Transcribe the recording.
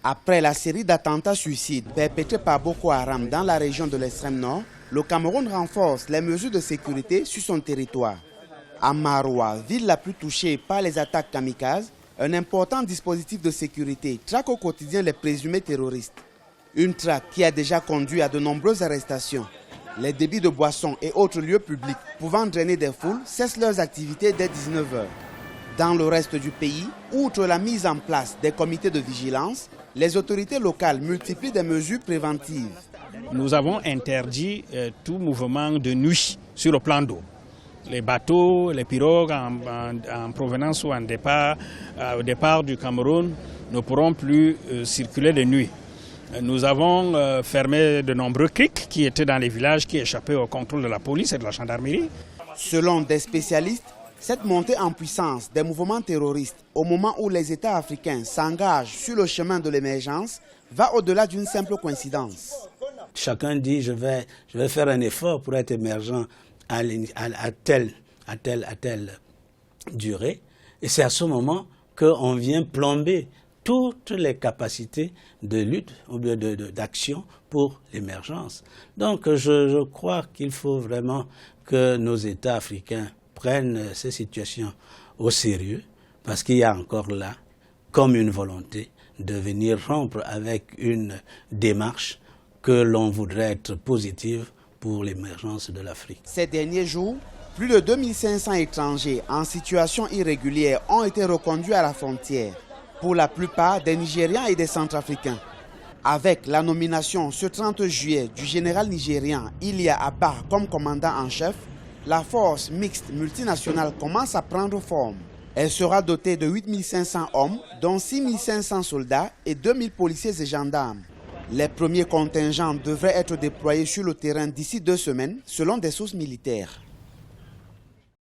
Après la série d'attentats suicides perpétrés par Boko Haram dans la région de l'extrême nord, le Cameroun renforce les mesures de sécurité sur son territoire. À Maroua, ville la plus touchée par les attaques kamikazes, un important dispositif de sécurité traque au quotidien les présumés terroristes. Une traque qui a déjà conduit à de nombreuses arrestations. Les débits de boissons et autres lieux publics pouvant drainer des foules cessent leurs activités dès 19h. Dans le reste du pays, outre la mise en place des comités de vigilance, les autorités locales multiplient des mesures préventives. Nous avons interdit tout mouvement de nuit sur le plan d'eau. Les bateaux, les pirogues en provenance ou au départ du Cameroun ne pourront plus circuler de nuit. Nous avons fermé de nombreux criques qui étaient dans les villages, qui échappaient au contrôle de la police et de la gendarmerie. Selon des spécialistes, cette montée en puissance des mouvements terroristes au moment où les États africains s'engagent sur le chemin de l'émergence va au-delà d'une simple coïncidence. Chacun dit je vais faire un effort pour être émergent à telle durée. Et c'est à ce moment qu'on vient plomber toutes les capacités de lutte ou d'action pour l'émergence. Donc je crois qu'il faut vraiment que nos États africains prennent ces situations au sérieux, parce qu'il y a encore là comme une volonté de venir rompre avec une démarche que l'on voudrait être positive pour l'émergence de l'Afrique. Ces derniers jours, plus de 2500 étrangers en situation irrégulière ont été reconduits à la frontière, pour la plupart des Nigérians et des Centrafricains. Avec la nomination ce 30 juillet du général nigérian Ilia Abba comme commandant en chef, la force mixte multinationale commence à prendre forme. Elle sera dotée de 8500 hommes, dont 6500 soldats et 2000 policiers et gendarmes. Les premiers contingents devraient être déployés sur le terrain d'ici 2 semaines, selon des sources militaires.